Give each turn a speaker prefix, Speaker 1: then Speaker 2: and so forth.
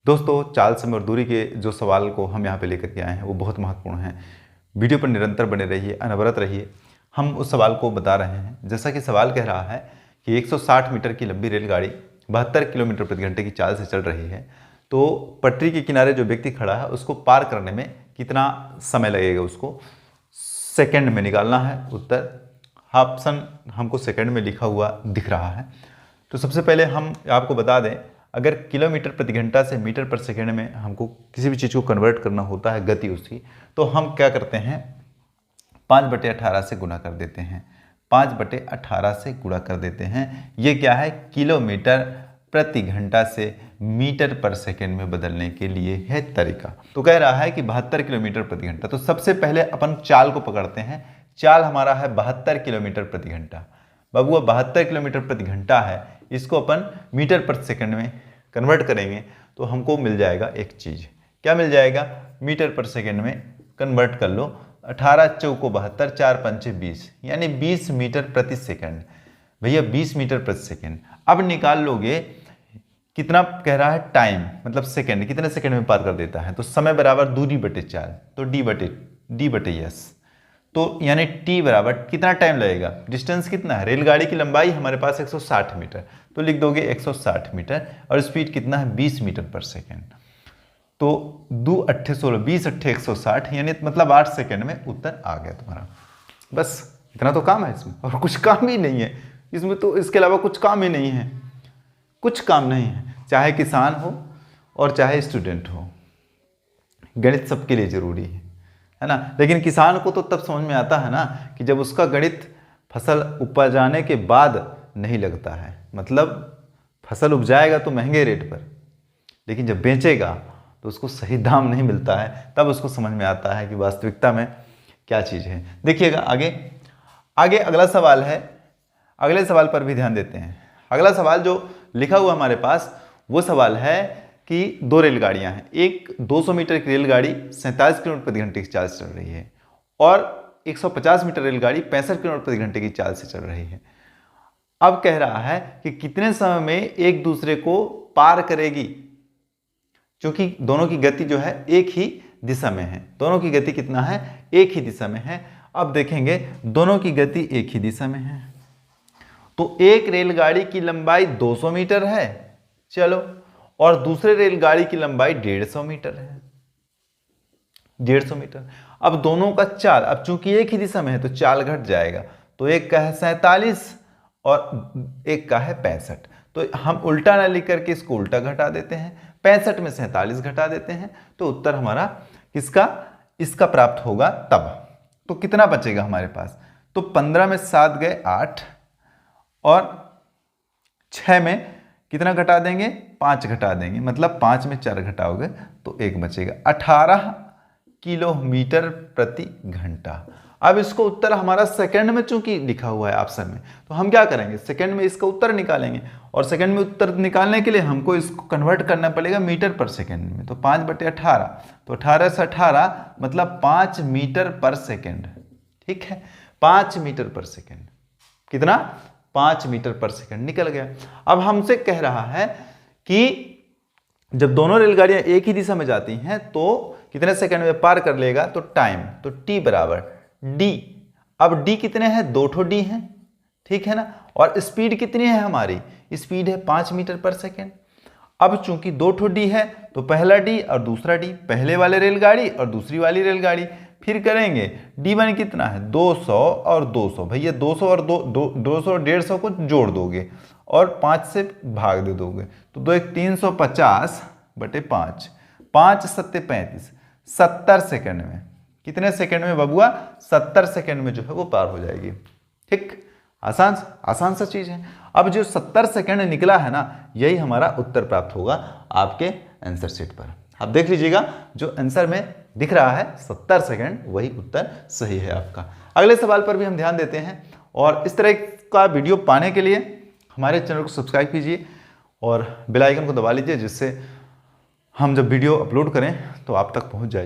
Speaker 1: दोस्तों, चाल, समय और दूरी के जो सवाल को हम यहाँ पे लेकर के आए हैं वो बहुत महत्वपूर्ण हैं। वीडियो पर निरंतर बने रहिए, अनवरत रहिए। हम उस सवाल को बता रहे हैं। जैसा कि सवाल कह रहा है कि 160 मीटर की लंबी रेलगाड़ी 72 किलोमीटर प्रति घंटे की चाल से चल रही है, तो पटरी के किनारे जो व्यक्ति खड़ा है उसको पार करने में कितना समय लगेगा, उसको सेकंड में निकालना है। उत्तर ऑप्शन हमको सेकंड में लिखा हुआ दिख रहा है। तो सबसे पहले हम आपको बता दें, अगर किलोमीटर प्रति घंटा से मीटर पर सेकंड में हमको किसी भी चीज़ को कन्वर्ट करना होता है, गति उसकी, तो हम क्या करते हैं, 5/18 से गुणा कर देते हैं। 5/18 से गुणा कर देते हैं। ये क्या है, किलोमीटर प्रति घंटा से मीटर पर सेकंड में बदलने के लिए है तरीका। तो कह रहा है कि 72 किलोमीटर प्रति घंटा। तो सबसे पहले अपन चाल को पकड़ते हैं। चाल हमारा है 72 किलोमीटर प्रति घंटा। बबुआ 72 किलोमीटर प्रति घंटा है, इसको अपन मीटर पर सेकंड में कन्वर्ट करेंगे तो हमको मिल जाएगा एक चीज़। क्या मिल जाएगा, मीटर पर सेकंड में कन्वर्ट कर लो। 18 चौको 72, 4 पंचे 20, यानी 20 मीटर प्रति सेकंड। भैया 20 मीटर प्रति सेकंड। अब निकाल लोगे कितना कह रहा है, टाइम मतलब सेकंड, कितने सेकंड में पार कर देता है। तो समय बराबर दूरी बटे चाल, तो डी बटे यस। तो यानी टी बराबर कितना टाइम लगेगा, डिस्टेंस कितना है, रेलगाड़ी की लंबाई हमारे पास 160 मीटर, तो लिख दोगे 160 मीटर, और स्पीड कितना है 20 मीटर पर सेकंड। तो 2 8 16, 20 8 160, यानी मतलब 8 सेकंड में उत्तर आ गया तुम्हारा। बस इतना तो काम है इसमें, और कुछ काम ही नहीं है इसमें। तो इसके अलावा कुछ काम ही नहीं है, कुछ काम नहीं है। चाहे किसान हो और चाहे स्टूडेंट हो, गणित सबके लिए जरूरी है ना। लेकिन किसान को तो तब समझ में आता है ना कि जब उसका गणित फसल उपजाने के बाद नहीं लगता है। मतलब फसल उपजाएगा तो महंगे रेट पर, लेकिन जब बेचेगा तो उसको सही दाम नहीं मिलता है, तब उसको समझ में आता है कि वास्तविकता में क्या चीज़ है। देखिएगा आगे अगला सवाल है। अगले सवाल पर भी ध्यान देते हैं। अगला सवाल जो लिखा हुआ हमारे पास वो सवाल है कि दो रेलगाड़ियां हैं। एक 200 मीटर की रेलगाड़ी 47 किलोमीटर प्रति घंटे की चाल से चल रही है, और 150 मीटर रेलगाड़ी 65 किलोमीटर प्रति घंटे की चाल से चल रही है। अब कह रहा है कि कितने समय में एक दूसरे को पार करेगी, क्योंकि दोनों की गति जो है एक ही दिशा में है। दोनों की गति कितना है, एक ही दिशा में है। अब देखेंगे दोनों की गति एक ही दिशा में है, तो एक रेलगाड़ी की लंबाई 200 मीटर है, चलो, और दूसरे रेलगाड़ी की लंबाई 150 मीटर है। 150 मीटर। अब दोनों का चाल, अब चूंकि एक ही दिशा में है तो चाल घट जाएगा। तो एक का है 47 और एक का है 65। तो हम उल्टा ना लिख करके इसको उल्टा घटा देते हैं, 65 में 47 घटा देते हैं, तो उत्तर हमारा किसका, इसका प्राप्त होगा तब। तो कितना बचेगा हमारे पास, तो 15 में 7 गए 8, और 6 में कितना घटा देंगे, 5 घटा देंगे, मतलब 5 में 4 घटाओगे तो 1 बचेगा। 18 किलोमीटर प्रति घंटा। अब इसको उत्तर हमारा सेकंड में चूंकि लिखा हुआ है ऑप्शन में, तो हम क्या करेंगे, सेकंड में इसका उत्तर निकालेंगे, और सेकंड में उत्तर निकालने के लिए हमको इसको कन्वर्ट करना पड़ेगा मीटर पर सेकंड में। तो 5/18, तो 18 से 18 मतलब 5 मीटर पर सेकंड। ठीक है, 5 मीटर पर सेकंड, कितना, 5 मीटर पर सेकंड निकल गया। अब हमसे कह रहा है कि जब दोनों रेलगाड़ियां एक ही दिशा में जाती हैं तो कितने सेकंड में पार कर लेगा, तो टाइम, तो टी बराबर डी। अब डी कितने हैं, 2 ठो डी हैं, ठीक है ना। और स्पीड कितनी है हमारी, स्पीड है 5 मीटर पर सेकंड। अब चूंकि 2 ठो डी है तो पहला डी और दूसरा डी, पहले वाले रेलगाड़ी और दूसरी वाली रेलगाड़ी। फिर करेंगे D1 कितना है, 200 और 200। भैया 200 और 200 और 150 को जोड़ दोगे और 5 से भाग दे दोगे, तो 2 1 350/5, 5 7 35, 70 सेकंड में। कितने सेकंड में बबुआ, 70 सेकंड में जो है वो पार हो जाएगी। ठीक, आसान सा चीज है। अब जो 70 सेकंड निकला है ना, यही हमारा उत्तर प्राप्त होगा आपके आंसर शीट पर। आप देख लीजिएगा, जो आंसर में दिख रहा है 70 सेकंड, वही उत्तर सही है आपका। अगले सवाल पर भी हम ध्यान देते हैं, और इस तरह का वीडियो पाने के लिए हमारे चैनल को सब्सक्राइब कीजिए और बेल आइकन को दबा लीजिए, जिससे हम जब वीडियो अपलोड करें तो आप तक पहुंच जाए।